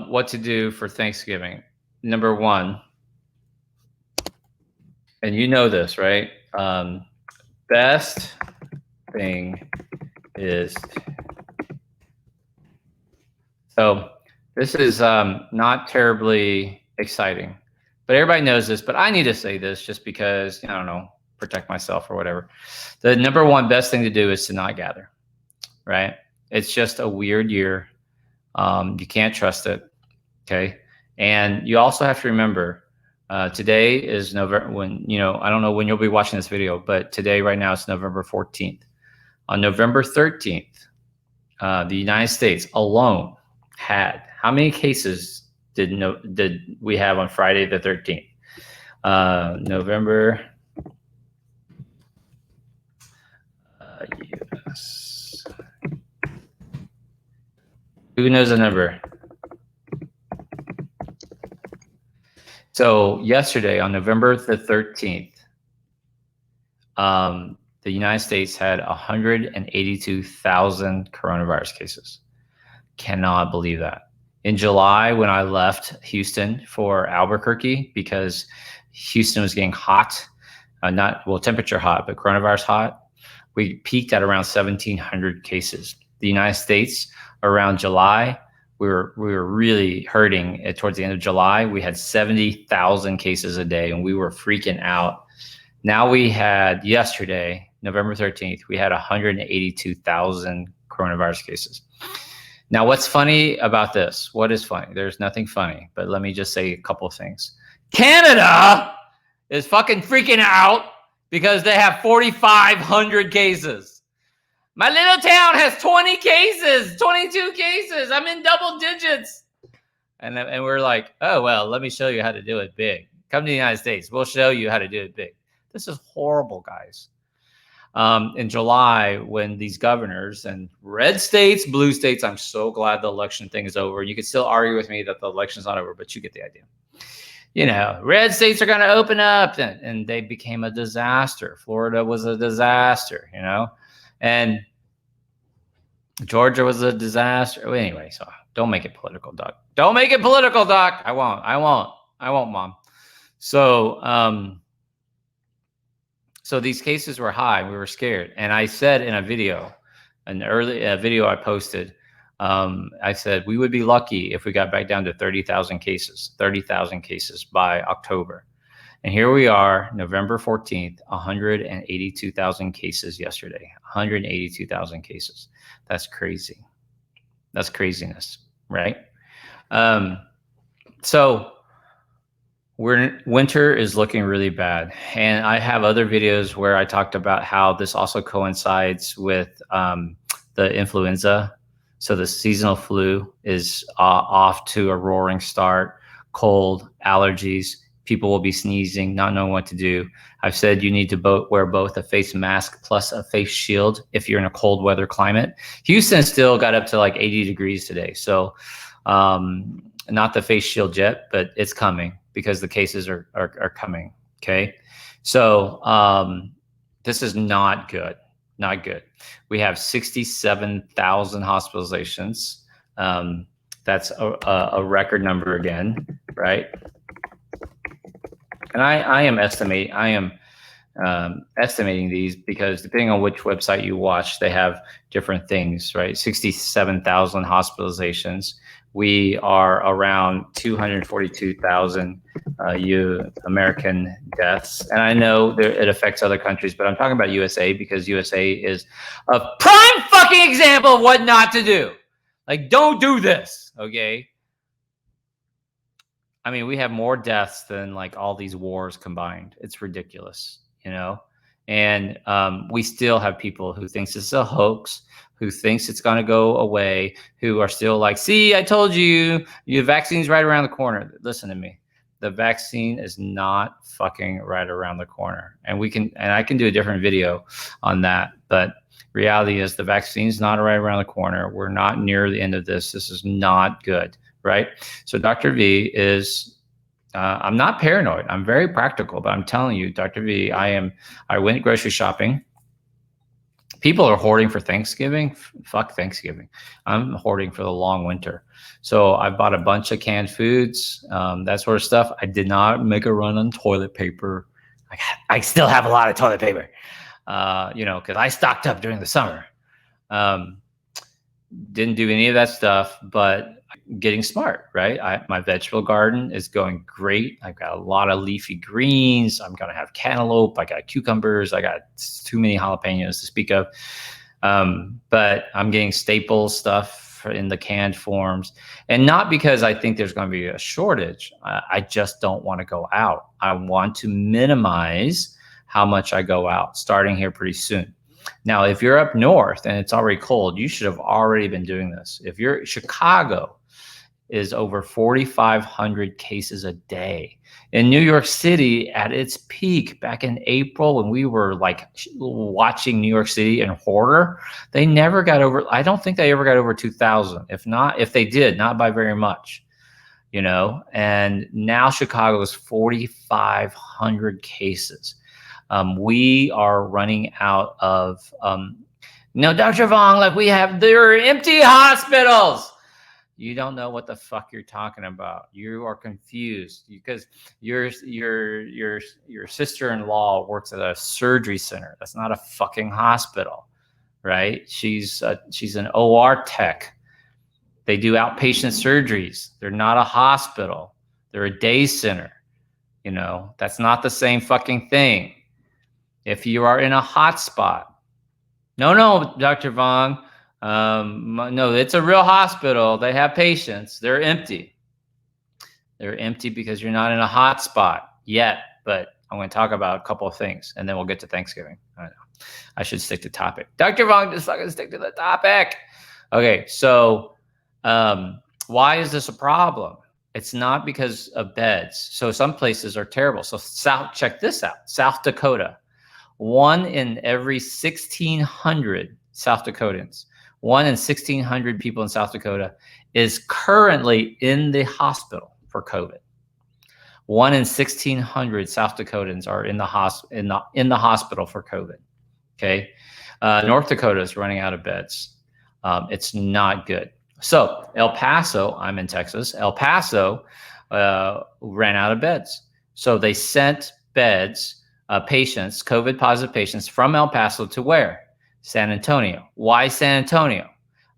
what to do for Thanksgiving. Number one, and you know this, right? Best thing is, so this is not terribly exciting, but everybody knows this, but I need to say this just because, I don't know, protect myself or whatever. The number one best thing to do is to not gather, right? It's just a weird year. You can't trust it, okay? And you also have to remember, today is November, when, I don't know when you'll be watching this video, but today, right now, it's November 14th. On November 13th, the United States alone had, how many cases did we have on Friday the 13th? November, US. Who knows the number? So yesterday, on November the 13th, the United States had 182,000 coronavirus cases. Cannot believe that. In July, when I left Houston for Albuquerque, because Houston was getting hot, temperature hot, but coronavirus hot, we peaked at around 1,700 cases. The United States, around July, we were really hurting. Towards the end of July, we had 70,000 cases a day, and we were freaking out. Now we had, yesterday, November 13th, we had 182,000 coronavirus cases. Now, what's funny about this? What is funny? There's nothing funny, but let me just say a couple of things. Canada is fucking freaking out because they have 4,500 cases. My little town has 20 cases, 22 cases. I'm in double digits. And we're like, oh, well, let me show you how to do it big. Come to the United States. We'll show you how to do it big. This is horrible, guys. In July, when these governors and red states, blue states, I'm so glad the election thing is over. You can still argue with me that the election's not over, but you get the idea. Red states are going to open up, and they became a disaster. Florida was a disaster, and Georgia was a disaster. Well, anyway, so don't make it political, Doc. Don't make it political, Doc. I won't, Mom. So, so these cases were high. We were scared. And I said in a video, video I posted, I said we would be lucky if we got back down to 30,000 cases by October. And here we are, November 14th, 182,000 cases yesterday. 182,000 cases. That's crazy. That's craziness, right? So winter is looking really bad. And I have other videos where I talked about how this also coincides with the influenza. So the seasonal flu is off to a roaring start. Cold, allergies, people will be sneezing, not knowing what to do. I've said you need to wear both a face mask plus a face shield if you're in a cold weather climate. Houston still got up to like 80 degrees today. So not the face shield yet, but it's coming because the cases are coming, okay? So this is not good, not good. We have 67,000 hospitalizations. That's a record number again, right? And I am estimating these because depending on which website you watch, they have different things, right? 67,000 hospitalizations. We are around 242,000 American deaths. And I know it affects other countries, but I'm talking about USA because USA is a prime fucking example of what not to do. Like, don't do this, okay? I mean, we have more deaths than like all these wars combined. It's ridiculous, And we still have people who thinks it's a hoax, who thinks it's going to go away, who are still like, see, I told you, your vaccine's right around the corner. Listen to me. The vaccine is not fucking right around the corner. And I can do a different video on that. But reality is the vaccine's not right around the corner. We're not near the end of this. This is not good, right? So Dr. V is, I'm not paranoid. I'm very practical, but I'm telling you, Dr. V, I went grocery shopping. People are hoarding for Thanksgiving. Fuck Thanksgiving. I'm hoarding for the long winter. So I bought a bunch of canned foods, that sort of stuff. I did not make a run on toilet paper. I still have a lot of toilet paper, because I stocked up during the summer. Didn't do any of that stuff, but getting smart, right? My vegetable garden is going great. I've got a lot of leafy greens. I'm going to have cantaloupe. I got cucumbers. I got too many jalapenos to speak of. But I'm getting staple stuff in the canned forms. And not because I think there's going to be a shortage. I just don't want to go out. I want to minimize how much I go out starting here pretty soon. Now, if you're up north and it's already cold, you should have already been doing this. If you're Chicago is over 4,500 cases a day. In New York City at its peak back in April when we were like watching New York City in horror, they never got over, I don't think they ever got over 2,000. If they did, not by very much, and now Chicago is 4,500 cases. We are running out of, no, Dr. Vuong, like there are empty hospitals. You don't know what the fuck you're talking about. You are confused because your sister-in-law works at a surgery center. That's not a fucking hospital, right? She's an OR tech. They do outpatient surgeries. They're not a hospital. They're a day center. That's not the same fucking thing. If you are in a hotspot, no, Dr. Vuong, no, it's a real hospital. They have patients. They're empty. They're empty because you're not in a hotspot yet. But I'm going to talk about a couple of things, and then we'll get to Thanksgiving. I know. I should stick to topic. Dr. Vuong, just fucking stick to the topic. Okay, so why is this a problem? It's not because of beds. So some places are terrible. So check this out. South Dakota. 1 in every 1,600 South Dakotans, 1 in 1,600 people in South Dakota is currently in the hospital for COVID. 1 in 1,600 South Dakotans are in the hospital for COVID. Okay, North Dakota is running out of beds. It's not good. So El Paso, I'm in Texas. El Paso ran out of beds, so they sent beds. Patients, COVID positive patients from El Paso to where? San Antonio. Why San Antonio?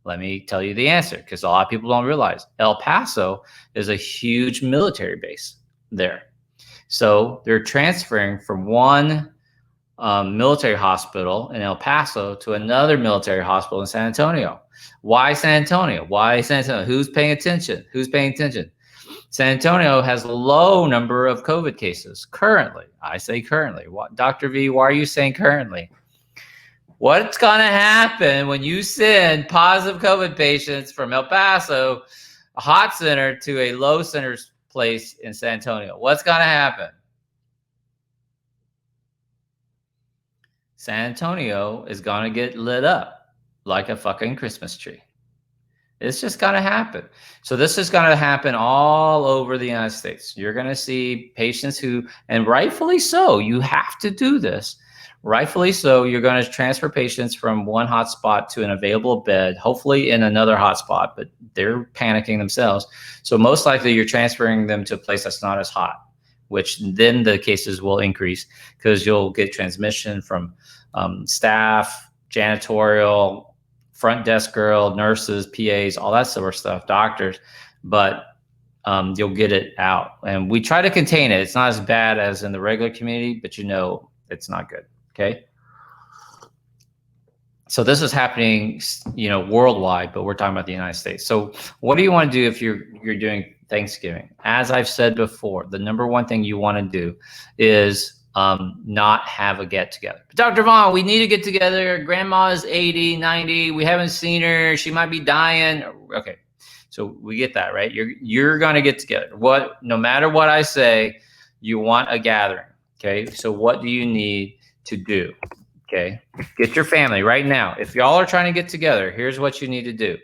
Let me tell you the answer, because a lot of people don't realize El Paso is a huge military base there. So they're transferring from one military hospital in El Paso to another military hospital in San Antonio. Why San Antonio? Why San Antonio? Who's paying attention? Who's paying attention? San Antonio has a low number of COVID cases currently. I say currently. Dr. V, why are you saying currently? What's going to happen when you send positive COVID patients from El Paso, a hot center, to a low center place in San Antonio? What's going to happen? San Antonio is going to get lit up like a fucking Christmas tree. It's just going to happen. So this is going to happen all over the United States. You're going to see patients who, and rightfully so, you have to do this. Rightfully so, you're going to transfer patients from one hotspot to an available bed, hopefully in another hotspot, but they're panicking themselves. So most likely you're transferring them to a place that's not as hot, which then the cases will increase because you'll get transmission from staff, janitorial, front desk girl, nurses, PAs, all that sort of stuff, doctors, but you'll get it out. And we try to contain it. It's not as bad as in the regular community, but it's not good, okay? So this is happening, worldwide, but we're talking about the United States. So what do you want to do if you're doing Thanksgiving? As I've said before, the number one thing you want to do is not have a get together. But Dr. Vuong, we need to get together. Grandma is 80, 90. We haven't seen her. She might be dying. Okay. So we get that, right? You're going to get together. No matter what I say, you want a gathering. Okay. So what do you need to do? Okay. Get your family right now. If y'all are trying to get together, here's what you need to do.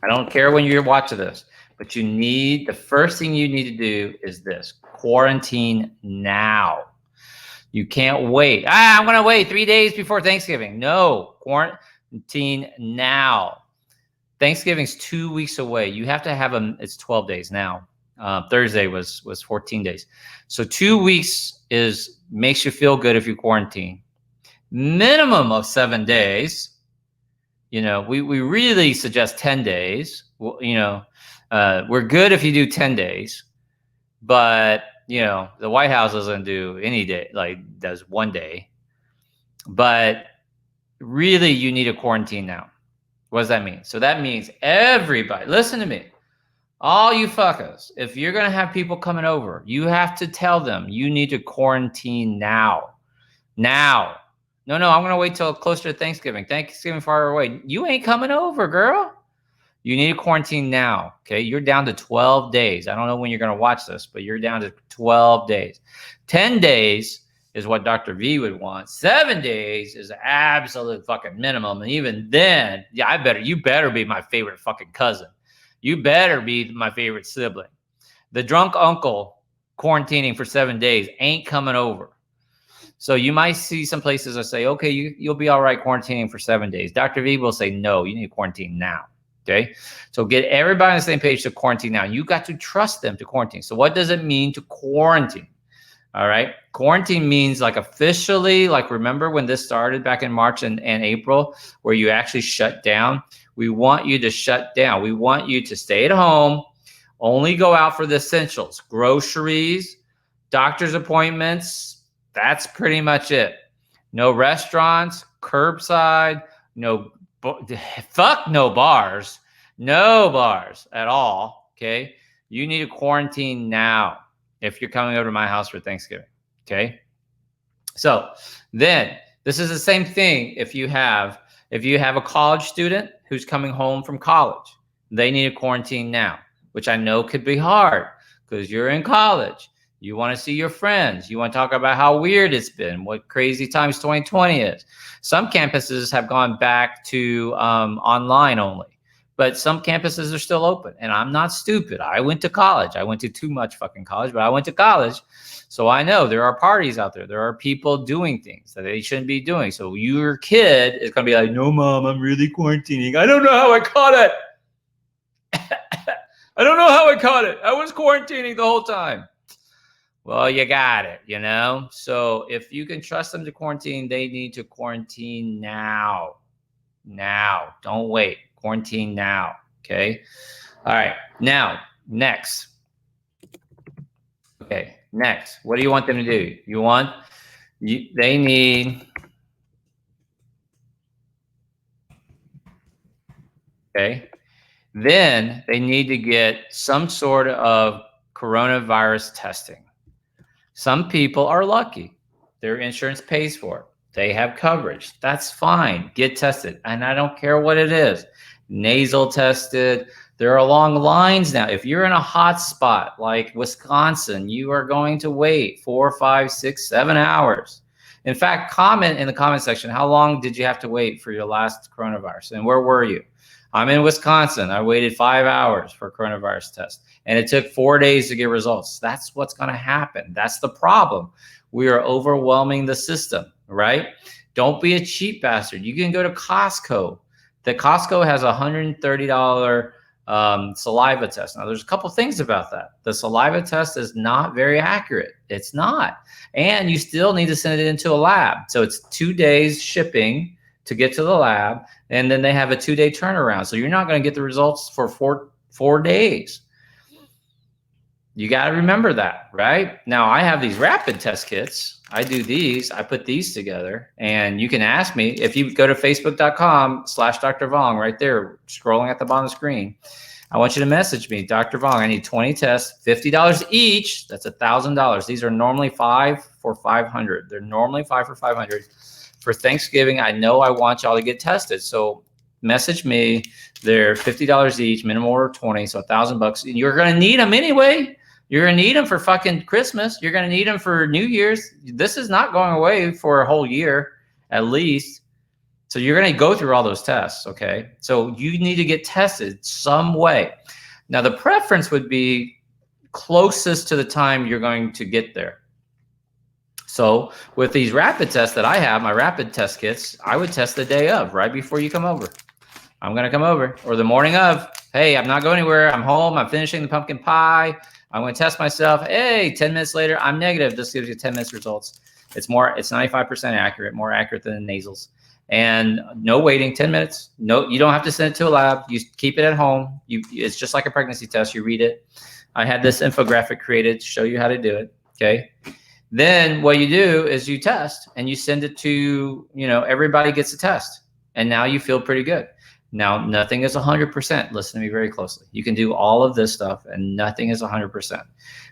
I don't care when you're watching this. But the first thing you need to do is this: quarantine now. You can't wait. I'm going to wait 3 days before Thanksgiving. No, quarantine now. Thanksgiving's 2 weeks away. You have to have it's 12 days now. Thursday was 14 days. So 2 weeks makes you feel good if you quarantine. Minimum of 7 days. You know, we really suggest 10 days. You know, we're good if you do 10 days, but you know, the White House doesn't do any day, like does 1 day. But really, you need a quarantine now. What does that mean? So that means everybody, listen to me, all you fuckers, if you're going to have people coming over, you have to tell them you need to quarantine now. Now. No, I'm going to wait till closer to Thanksgiving. Thanksgiving far away. You ain't coming over, girl. You need to quarantine now, okay? You're down to 12 days. I don't know when you're going to watch this, but you're down to 12 days. 10 days is what Dr. V would want. 7 days is an absolute fucking minimum. And even then, yeah, you better be my favorite fucking cousin. You better be my favorite sibling. The drunk uncle quarantining for 7 days ain't coming over. So you might see some places that say, okay, you'll be all right quarantining for 7 days. Dr. V will say, no, you need to quarantine now. Okay, so get everybody on the same page to quarantine now. You got to trust them to quarantine. So what does it mean to quarantine? All right, quarantine means like officially, like remember when this started back in March and April, where you actually shut down? We want you to shut down. We want you to stay at home, only go out for the essentials, groceries, doctor's appointments. That's pretty much it. No restaurants, curbside, no bars, no bars at all. Okay, you need to quarantine now if you're coming over to my house for Thanksgiving. Okay, so then this is the same thing if you have a college student who's coming home from college. They need to quarantine now, which I know could be hard because you're in college. You want to see your friends. You want to talk about how weird it's been, what crazy times 2020 is. Some campuses have gone back to online only, but some campuses are still open. And I'm not stupid. I went to college. I went to too much fucking college, but I went to college. So I know there are parties out there. There are people doing things that they shouldn't be doing. So your kid is going to be like, no, mom, I'm really quarantining. I don't know how I caught it. I don't know how I caught it. I was quarantining the whole time. Well, you got it, you know? So if you can trust them to quarantine, they need to quarantine now. Now. Don't wait. Quarantine now. Okay? All right. Now, next. Okay, next. What do you want them to do? They need... Okay. Then they need to get some sort of coronavirus testing. Some people are lucky. Their insurance pays for it. They have coverage. That's fine. Get tested. And I don't care what it is. Nasal tested. There are long lines now. If you're in a hot spot like Wisconsin, you are going to wait 4, 5, 6, 7 hours. In fact, comment in the comment section, how long did you have to wait for your last coronavirus? And where were you? I'm in Wisconsin. I waited 5 hours for a coronavirus test. And it took 4 days to get results. That's what's going to happen. That's the problem. We are overwhelming the system, right? Don't be a cheap bastard. You can go to Costco. The Costco has a $130 saliva test. Now, there's a couple things about that. The saliva test is not very accurate. It's not. And you still need to send it into a lab. So it's 2 days shipping to get to the lab. And then they have a 2-day turnaround. So you're not going to get the results for four days. You got to remember that, right? Now, I have these rapid test kits. I do these. I put these together. And you can ask me if you go to facebook.com/Dr. Vuong right there, scrolling at the bottom of the screen. I want you to message me, Dr. Vuong. I need 20 tests, $50 each. That's $1,000. These are normally $5 for $500. They're normally $5 for $500. For Thanksgiving, I know I want y'all to get tested. So message me. They're $50 each, minimum order 20, so $1,000. You're going to need them anyway. You're going to need them for fucking Christmas. You're going to need them for New Year's. This is not going away for a whole year, at least. So you're going to go through all those tests, okay? So you need to get tested some way. Now, the preference would be closest to the time you're going to get there. So with these rapid tests that I have, my rapid test kits, I would test the day of, right before you come over. I'm going to come over, or the morning of. Hey, I'm not going anywhere. I'm home. I'm finishing the pumpkin pie. I'm going to test myself. Hey, 10 minutes later, I'm negative. This gives you 10 minutes results. It's 95% accurate, more accurate than the nasals. And no waiting, 10 minutes. No, you don't have to send it to a lab. You keep it at home. It's just like a pregnancy test. You read it. I had this infographic created to show you how to do it. Okay. Then what you do is you test and you send it to, everybody gets a test. And now you feel pretty good. Now, nothing is 100%. Listen to me very closely. You can do all of this stuff and nothing is 100%.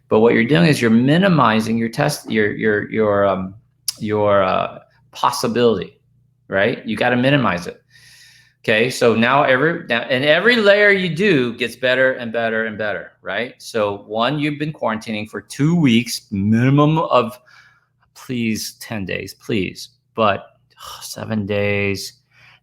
But what you're doing is you're minimizing your test, your possibility, right? You got to minimize it. Okay, so now every layer you do gets better and better and better, right? So one, you've been quarantining for 2 weeks, minimum of, please, 10 days, please, but 7 days.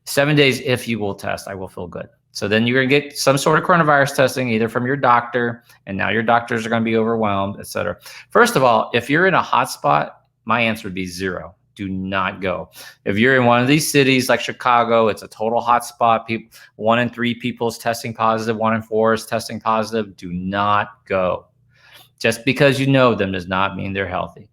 7 days, if you will test, I will feel good. So then you're going to get some sort of coronavirus testing, either from your doctor, and now your doctors are going to be overwhelmed, et cetera. First of all, if you're in a hotspot, my answer would be 0. Do not go. If you're in one of these cities like Chicago, it's a total hotspot. 1 in 3 people is testing positive. 1 in 4 is testing positive. Do not go. Just because you know them does not mean they're healthy.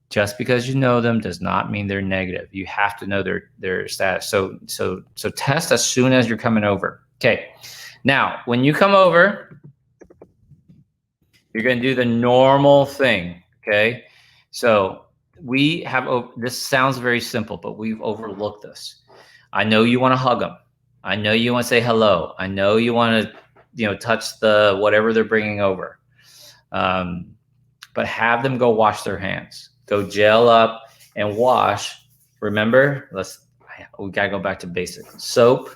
Just because you know them does not mean they're negative. You have to know their status. So test as soon as you're coming over. Okay. Now, when you come over, you're going to do the normal thing. Okay. So we have, this sounds very simple, but we've overlooked this. I know you want to hug them. I know you want to say hello. I know you want to, touch the whatever they're bringing over. But have them go wash their hands. Go gel up and wash. Remember, we gotta go back to basics. Soap.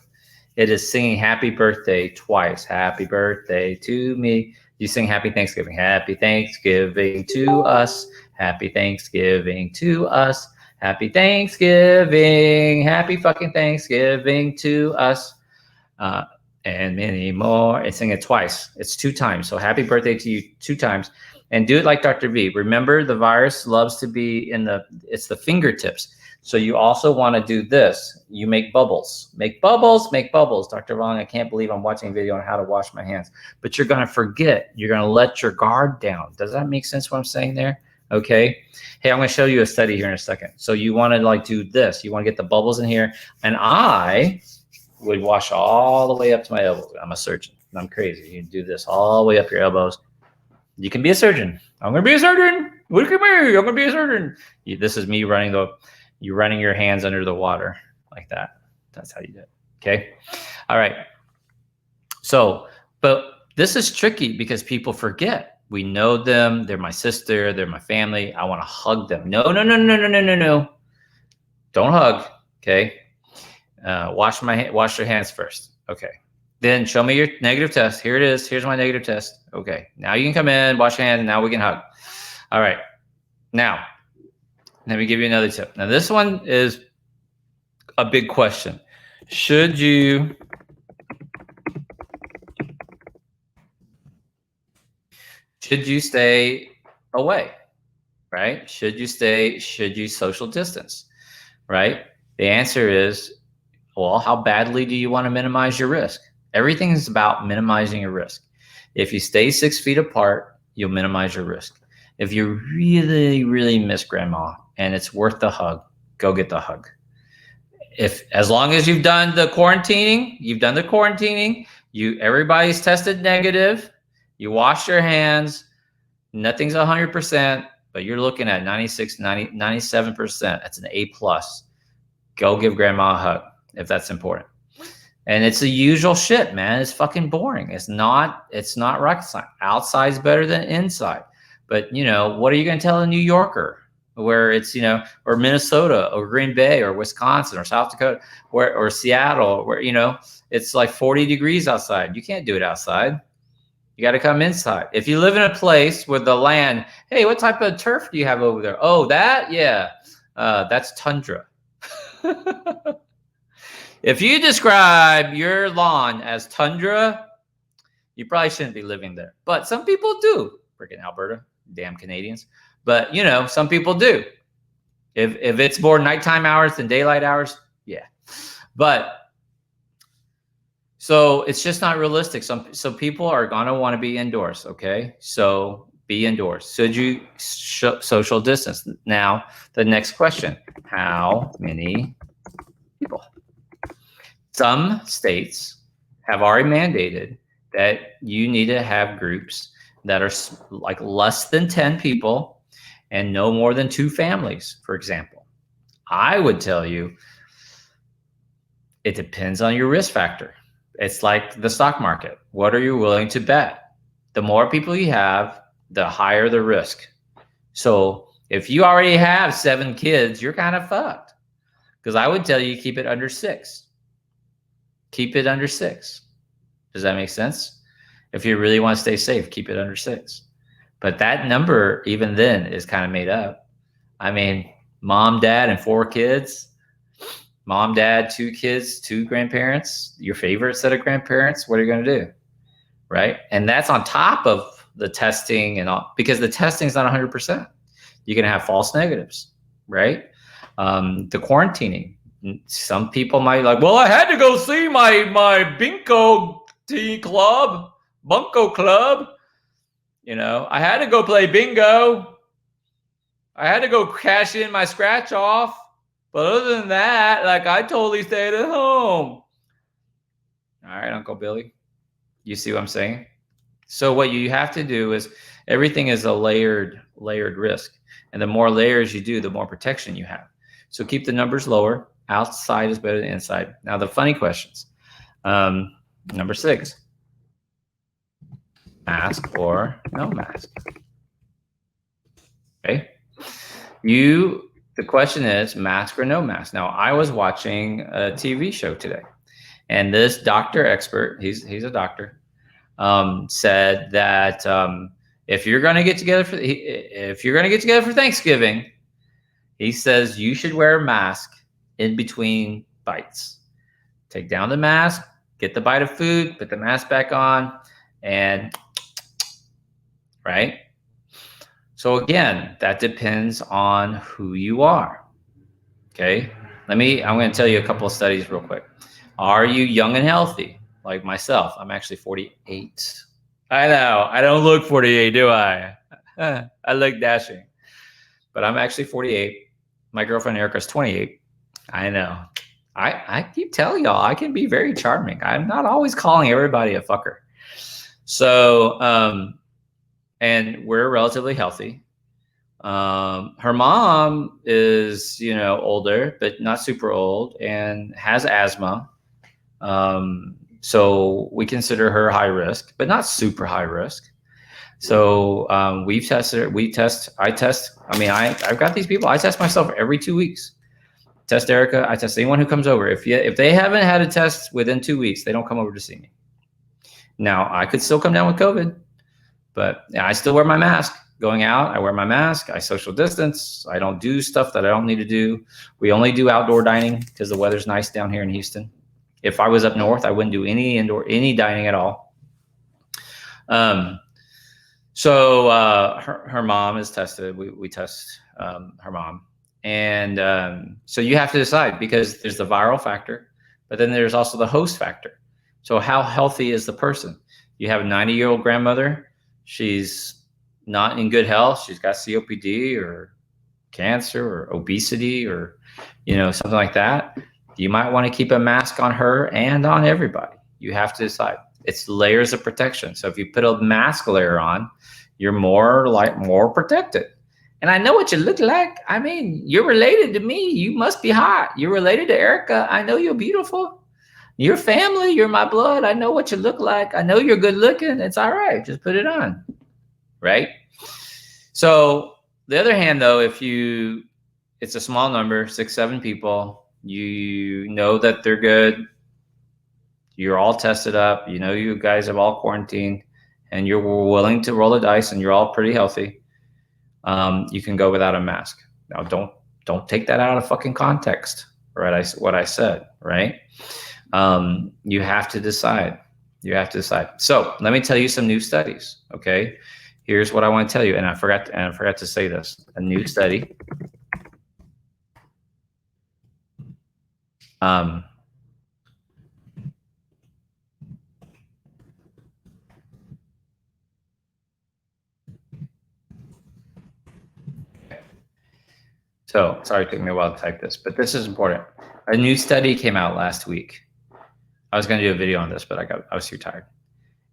It is singing happy birthday twice. Happy birthday to me. You sing happy Thanksgiving. Happy Thanksgiving to us. Happy Thanksgiving to us. Happy Thanksgiving. Happy fucking Thanksgiving to us. And many more. And sing it twice. It's 2 times. So happy birthday to you 2 times. And do it like Dr. V. Remember, the virus loves to be it's the fingertips. So you also want to do this. You make bubbles. Make bubbles, make bubbles. Dr. Vuong, I can't believe I'm watching a video on how to wash my hands. But you're going to forget. You're going to let your guard down. Does that make sense what I'm saying there? Okay. Hey, I'm going to show you a study here in a second. So you want to do this. You want to get the bubbles in here. And I would wash all the way up to my elbows. I'm a surgeon. I'm crazy. You do this all the way up your elbows. You can be a surgeon. I'm going to be a surgeon. Look at me. I'm going to be a surgeon. This is me running your hands under the water like that. That's how you do it. Okay. All right. So, but this is tricky because people forget. We know them. They're my sister. They're my family. I want to hug them. No. Don't hug. Okay. Wash your hands first. Okay. Then show me your negative test. Here it is. Here's my negative test. Okay. Now you can come in, wash your hands, and now we can hug. All right. Now, let me give you another tip. Now, this one is a big question. Should you stay away? Right? Should you social distance? Right? The answer is, well, how badly do you want to minimize your risk? Everything is about minimizing your risk. If you stay 6 feet apart, you'll minimize your risk. If you really, really miss grandma and it's worth the hug, go get the hug. As long as you've done the quarantining, everybody's tested negative, you wash your hands, nothing's 100%, but you're looking at 96, 90, 97%. That's an A+. Go give grandma a hug if that's important. And it's the usual shit, man. It's fucking boring. It's not rocket science. Outside's better than inside. But, what are you going to tell a New Yorker where it's, or Minnesota or Green Bay or Wisconsin or South Dakota or Seattle where, it's like 40 degrees outside. You can't do it outside. You got to come inside. If you live in a place with the land, hey, what type of turf do you have over there? Oh, that? Yeah. That's tundra. If you describe your lawn as tundra, you probably shouldn't be living there. But some people do. Freaking Alberta, damn Canadians. But, some people do. If it's more nighttime hours than daylight hours, yeah. But so it's just not realistic. So people are gonna want to be indoors. Okay, so be indoors. Should you social distance? Now the next question: how many people? Some states have already mandated that you need to have groups that are like less than 10 people and no more than 2 families, for example. I would tell you it depends on your risk factor. It's like the stock market. What are you willing to bet? The more people you have, the higher the risk. So if you already have 7 kids, you're kind of fucked. Because I would tell you keep it under 6. Keep it under 6. Does that make sense? If you really want to stay safe, keep it under 6. But that number, even then, is kind of made up. I mean, mom, dad, and 4 kids. Mom, dad, 2 kids, 2 grandparents, your favorite set of grandparents. What are you going to do? Right? And that's on top of the testing and all, because the testing is not 100%. You're going to have false negatives, right? The quarantining. Some people might like, well, I had to go see my bingo club, bunko club. You know, I had to go play bingo. I had to go cash in my scratch off. But other than that, like, I totally stayed at home. All right, Uncle Billy. You see what I'm saying? So what you have to do is everything is a layered risk. And the more layers you do, the more protection you have. So keep the numbers lower. Outside is better than inside. Now, the funny questions. Number 6. Mask or no mask? Okay. The question is mask or no mask. Now, I was watching a TV show today, and this doctor expert, he's a doctor, said that if you're going to get together for Thanksgiving, he says you should wear a mask in between bites. Take down the mask, get the bite of food, put the mask back on, and right. So again, that depends on who you are. Okay. I'm going to tell you a couple of studies real quick. Are you young and healthy? Like myself, I'm actually 48. I know. I don't look 48, do I? I look dashing. But I'm actually 48. My girlfriend Erica's 28. I know. I keep telling y'all, I can be very charming. I'm not always calling everybody a fucker. So, and we're relatively healthy. Her mom is, older, but not super old, and has asthma. So we consider her high risk, but not super high risk. So we've tested her. I test. I mean, I've got these people. I test myself every 2 weeks. Test Erica. I test anyone who comes over. If they haven't had a test within 2 weeks, they don't come over to see me. Now, I could still come down with COVID, but I still wear my mask. Going out, I wear my mask. I social distance. I don't do stuff that I don't need to do. We only do outdoor dining because the weather's nice down here in Houston. If I was up north, I wouldn't do any dining at all. So her mom is tested. We test her mom. And so you have to decide, because there's the viral factor, but then there's also the host factor. So how healthy is the person? You have a 90-year-old grandmother. She's not in good health. She's got COPD or cancer or obesity or, something like that. You might want to keep a mask on her and on everybody. You have to decide. It's layers of protection. So if you put a mask layer on, you're more protected. And I know what you look like. I mean, you're related to me. You must be hot. You're related to Erica. I know you're beautiful. You're family. You're my blood. I know what you look like. I know you're good looking. It's all right. Just put it on. Right? So the other hand, though, it's a small number, 6, 7 people, you know that they're good. You're all tested up. You guys have all quarantined, and you're willing to roll the dice, and you're all pretty healthy. You can go without a mask. Now, don't take that out of fucking context, right? What I said, right? You have to decide. So let me tell you some new studies. Okay, here's what I want to tell you, and I forgot to say this. A new study Um, so sorry, it took me a while to type this, but this is important. A new study came out last week. I was going to do a video on this, but I was too tired.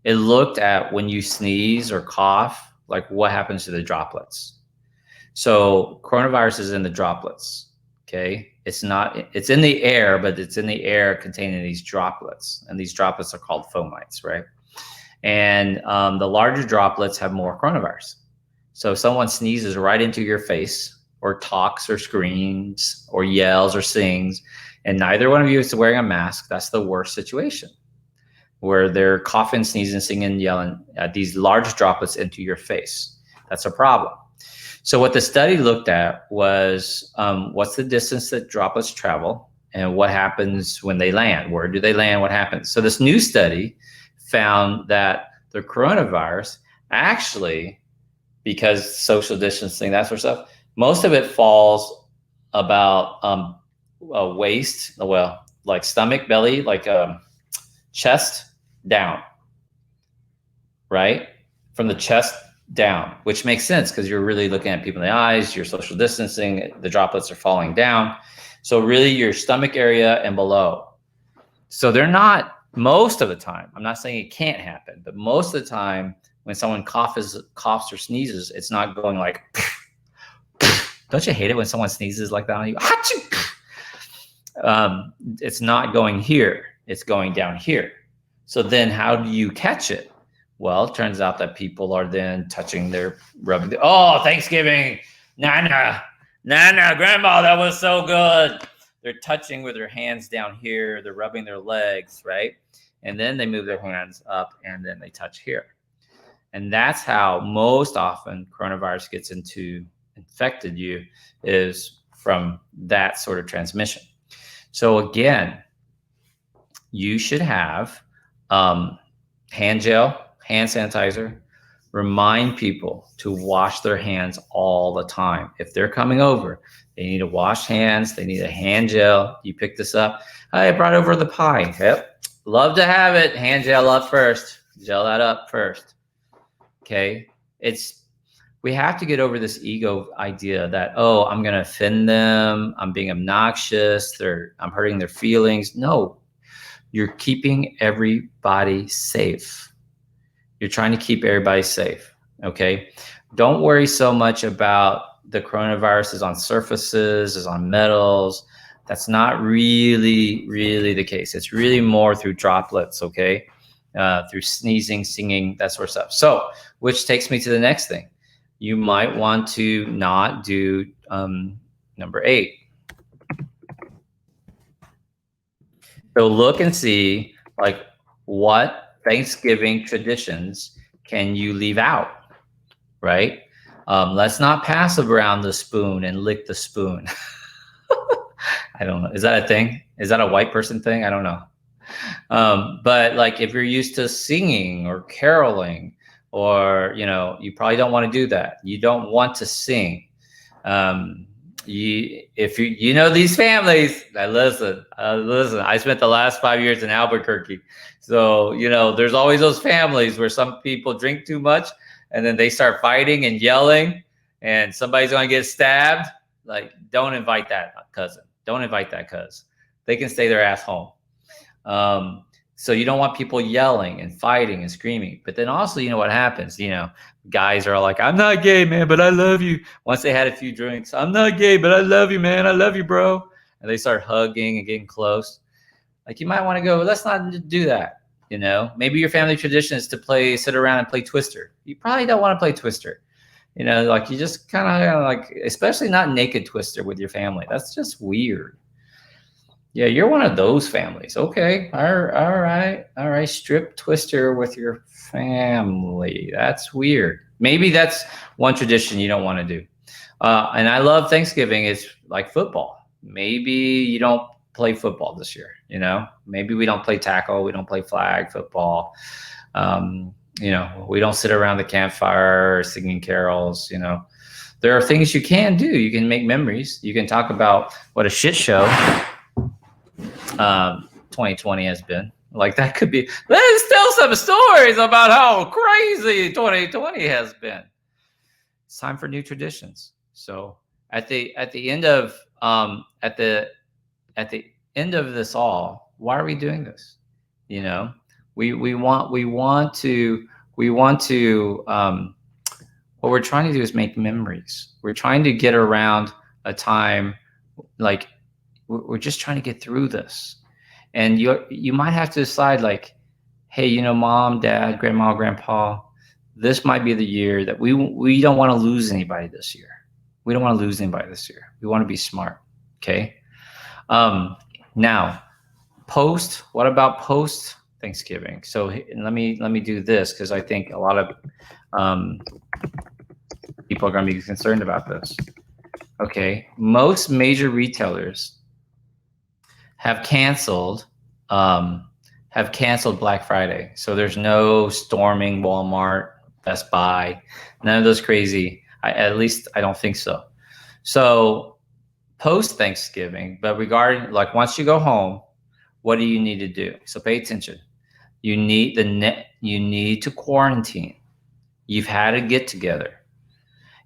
It looked at when you sneeze or cough, like what happens to the droplets. So coronavirus is in the droplets. Okay, it's in the air, but it's in the air containing these droplets, and these droplets are called fomites, right? And the larger droplets have more coronavirus. So if someone sneezes right into your face, or talks or screams or yells or sings, and neither one of you is wearing a mask, that's the worst situation, where they're coughing, sneezing, singing, yelling at these large droplets into your face. That's a problem. So what the study looked at was what's the distance that droplets travel and what happens when they land? Where do they land? What happens? So this new study found that the coronavirus actually, because social distancing, that sort of stuff, most of it falls about waist, well, like stomach, belly, like chest down, right? From the chest down, which makes sense because you're really looking at people in the eyes, you're social distancing, the droplets are falling down. So really your stomach area and below. So they're not, most of the time, I'm not saying it can't happen, but most of the time when someone coughs or sneezes, it's not going like, don't you hate it when someone sneezes like that on you? It's not going here, it's going down here. So then how do you catch it? Well, it turns out that people are then touching rubbing. Oh, Thanksgiving, Nana, Grandma, that was so good. They're touching with their hands down here. They're rubbing their legs, right? And then they move their hands up and then they touch here. And that's how most often coronavirus gets infected you, is from that sort of transmission. So again, you should have hand gel, hand sanitizer. Remind people to wash their hands all the time. If they're coming over, they need to wash hands. They need a hand gel. You pick this up. I brought over the pie. Yep. Love to have it. Hand gel up first. Gel that up first. Okay. We have to get over this ego idea that, oh, I'm going to offend them. I'm being obnoxious. I'm hurting their feelings. No, you're keeping everybody safe. You're trying to keep everybody safe. Okay. Don't worry so much about the coronavirus is on surfaces, is on metals. That's not really the case. It's really more through droplets. Okay. Through sneezing, singing, that sort of stuff. So, which takes me to the next thing. You might want to not do number 8. So look and see, like, what Thanksgiving traditions can you leave out, right? Let's not pass around the spoon and lick the spoon. I don't know. Is that a thing? Is that a white person thing? I don't know. But like if you're used to singing or caroling, or, you probably don't want to do that. You don't want to sing. If you know these families, listen, I spent the last 5 years in Albuquerque. So, there's always those families where some people drink too much and then they start fighting and yelling and somebody's going to get stabbed. Like, don't invite that cousin. Don't invite that cuz. They can stay their ass home. So you don't want people yelling and fighting and screaming. But then also, what happens? Guys are like, I'm not gay, man, but I love you. Once they had a few drinks, I'm not gay, but I love you, man. I love you, bro. And they start hugging and getting close. Like, you might want to go, let's not do that. Maybe your family tradition is to sit around and play Twister. You probably don't want to play Twister. Like you just kind of like, especially not naked Twister with your family. That's just weird. Yeah, you're one of those families. Okay. All right. Strip Twister with your family. That's weird. Maybe that's one tradition you don't want to do. And I love Thanksgiving. It's like football. Maybe you don't play football this year. Maybe we don't play tackle. We don't play flag football. We don't sit around the campfire singing carols. There are things you can do. You can make memories. You can talk about what a shit show 2020 has been. Like that could be. Let's tell some stories about how crazy 2020 has been. It's time for new traditions. So at the end of at the end of this all, why are we doing this? You know, we want to what we're trying to do is make memories. We're trying to get around a time like we're just trying to get through this. And you might have to decide like, hey, you know, mom, dad, grandma, grandpa, this might be the year that we don't want to lose anybody this year. We don't want to lose anybody this year. We want to be smart. Okay. Now, what about post Thanksgiving? So let me do this because I think a lot of people are going to be concerned about this. Okay, most major retailers have canceled Black Friday. So there's no storming Walmart, Best Buy, none of those crazy. At least I don't think so. So post Thanksgiving, but regarding like once you go home, what do you need to do? So pay attention. You need to quarantine. You've had a get together.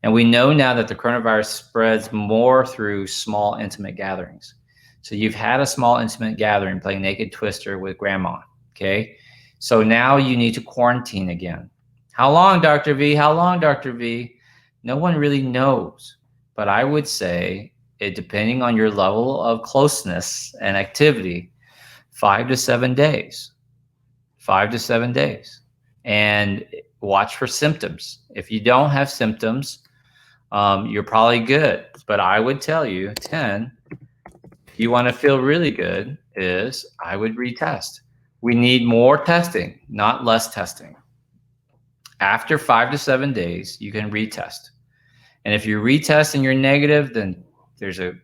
And we know now that the coronavirus spreads more through small intimate gatherings. So you've had a small intimate gathering playing Naked Twister with grandma, okay? So now you need to quarantine again. How long, Dr. V? How long, Dr. V? No one really knows. But I would say, depending on your level of closeness and activity, 5 to 7 days. 5 to 7 days. And watch for symptoms. If you don't have symptoms, you're probably good. But I would tell you, 10, if you want to feel really good, I would retest. We need more testing, not less testing. After 5 to 7 days, you can retest. And if you retest and you're negative, then there's a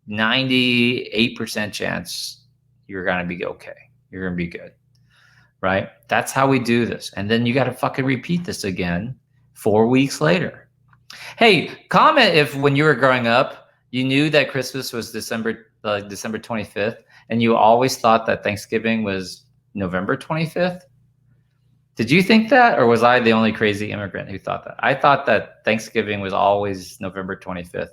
98% chance you're going to be okay. You're going to be good, right? That's how we do this. And then you got to fucking repeat this again 4 weeks later. Hey, comment if when you were growing up, you knew that Christmas was December 25th, and you always thought that Thanksgiving was November 25th. Did you think that, or was I the only crazy immigrant who thought that? I thought that Thanksgiving was always November 25th.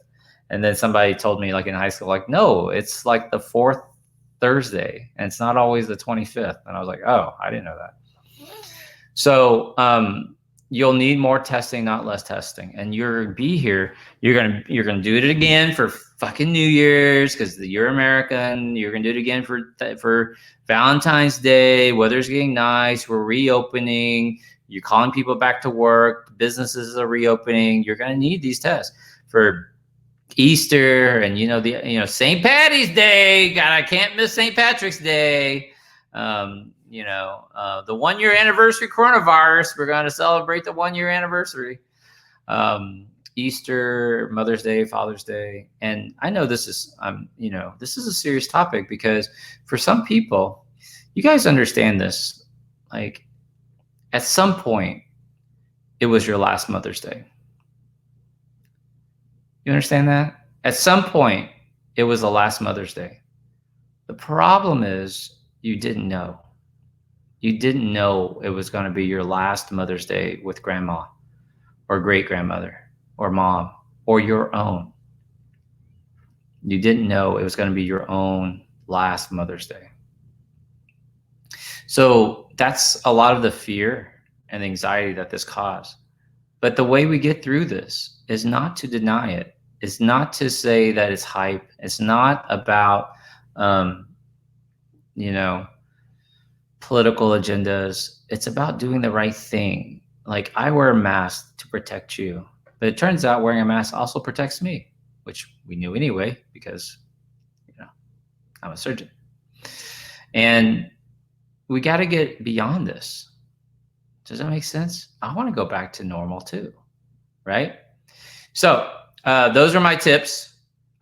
And then somebody told me like in high school, like, no, it's like the fourth Thursday and it's not always the 25th. And I was like, oh, I didn't know that. So you'll need more testing, not less testing. And you're gonna be here. You're gonna do it again for fucking New Year's because you're American. You're gonna do it again for Valentine's Day. Weather's getting nice. We're reopening. You're calling people back to work. Businesses are reopening. You're gonna need these tests for Easter and St. Patty's Day. God, I can't miss St. Patrick's Day. The 1 year anniversary coronavirus. We're going to celebrate the 1 year anniversary. Easter, Mother's Day, Father's Day. And I know this is, this is a serious topic because for some people, you guys understand this. Like at some point, it was your last Mother's Day. You understand that? At some point, it was the last Mother's Day. The problem is you didn't know. You didn't know it was going to be your last Mother's Day with grandma or great grandmother or mom or your own. You didn't know it was going to be your own last Mother's Day. So that's a lot of the fear and anxiety that this caused. But the way we get through this is not to deny it. It's not to say that it's hype. It's not about, political agendas. It's about doing the right thing. Like I wear a mask to protect you, but it turns out wearing a mask also protects me, which we knew anyway, because, I'm a surgeon. And we got to get beyond this. Does that make sense? I want to go back to normal too, right? So those are my tips.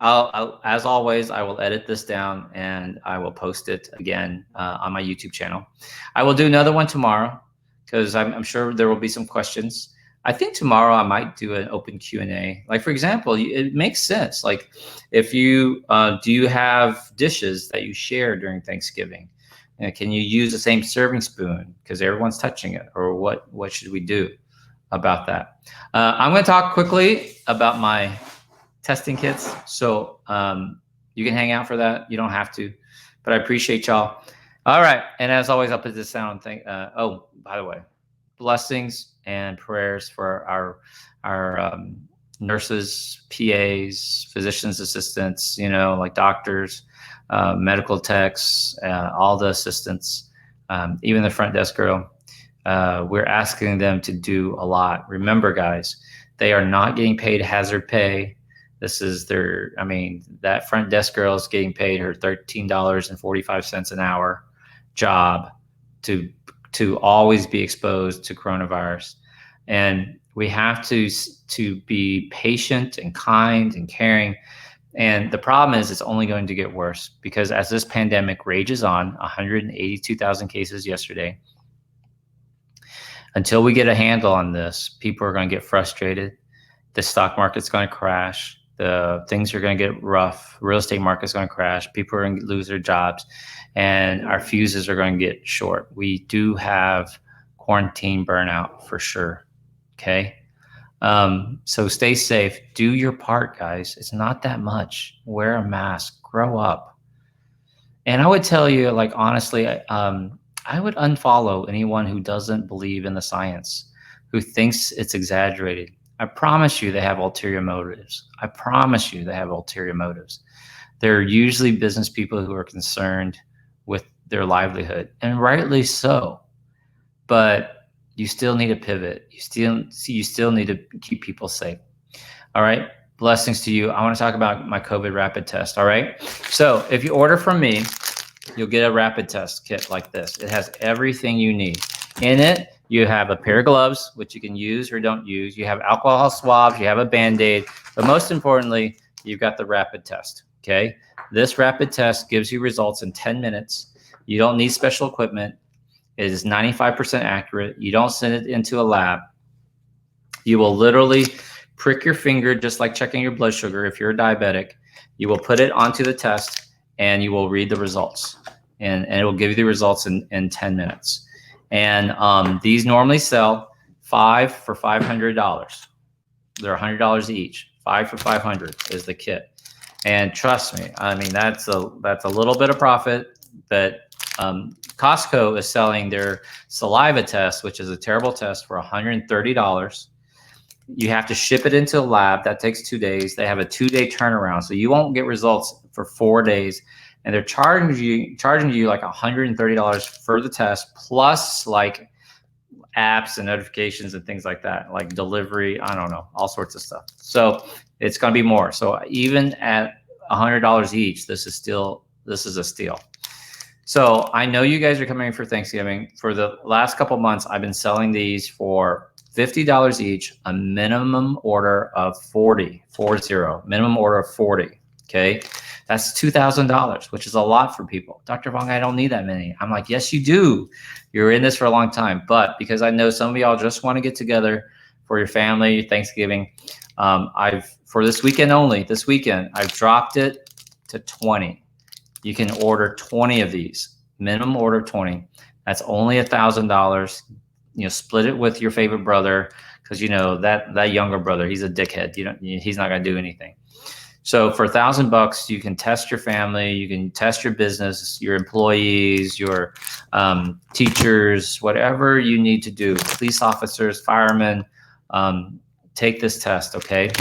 I'll, as always, I will edit this down and I will post it again on my YouTube channel. I will do another one tomorrow because I'm sure there will be some questions. I think tomorrow I might do an open Q&A. Like, for example, it makes sense. Like, if you do you have dishes that you share during Thanksgiving? Can you use the same serving spoon because everyone's touching it? Or what should we do about that? I'm going to talk quickly about my testing kits. So you can hang out for that. You don't have to, but I appreciate y'all. All right. And as always, I'll put this down. Oh, by the way, blessings and prayers for our nurses, PAs, physicians assistants, like doctors, medical techs, all the assistants, even the front desk girl. We're asking them to do a lot. Remember, guys, they are not getting paid hazard pay. This is that front desk girl is getting paid her $13.45 an hour job to always be exposed to coronavirus. And we have to be patient and kind and caring. And the problem is it's only going to get worse because as this pandemic rages on, 182,000 cases yesterday, until we get a handle on this, people are going to get frustrated. The stock market's going to crash. The things are going to get rough. Real estate market's going to crash. People are going to lose their jobs, and our fuses are going to get short. We do have quarantine burnout for sure. Okay. So stay safe. Do your part, guys. It's not that much. Wear a mask. Grow up. And I would tell you, like, honestly, I would unfollow anyone who doesn't believe in the science, who thinks it's exaggerated. I promise you they have ulterior motives. I promise you they have ulterior motives. They're usually business people who are concerned with their livelihood, and rightly so. But you still need to pivot. You still need to keep people safe. All right. Blessings to you. I want to talk about my COVID rapid test. All right. So if you order from me, you'll get a rapid test kit like this. It has everything you need. In it, you have a pair of gloves, which you can use or don't use. You have alcohol swabs. You have a Band-Aid. But most importantly, you've got the rapid test. Okay. This rapid test gives you results in 10 minutes. You don't need special equipment. It is 95% accurate. You don't send it into a lab. You will literally prick your finger, just like checking your blood sugar. If you're a diabetic, you will put it onto the test and you will read the results, and it will give you the results in 10 minutes. And these normally sell 5 for $500. They're $100 each. 5 for $500 is the kit. And trust me, I mean, that's a little bit of profit, but Costco is selling their saliva test, which is a terrible test, for $130. You have to ship it into a lab. That takes 2 days. They have a 2-day turnaround, so you won't get results for 4 days. And they're charging you like $130 for the test, plus like apps and notifications and things like that, like delivery. I don't know, all sorts of stuff. So it's going to be more. So even at $100 each, this is a steal. So I know you guys are coming for Thanksgiving. For the last couple months, I've been selling these for $50 each, a minimum order of 40, minimum order of 40. Okay. That's $2,000, which is a lot for people. Dr. Vuong, I don't need that many. I'm like, yes, you do. You're in this for a long time. But because I know some of y'all just want to get together for your family, Thanksgiving, for this weekend only, I've dropped it to 20. You can order 20 of these, minimum order 20. That's only $1,000. Split it with your favorite brother, because that younger brother, he's a dickhead. He's not going to do anything. So for $1,000, you can test your family, you can test your business, your employees, your teachers, whatever you need to do. Police officers, firemen, take this test, okay?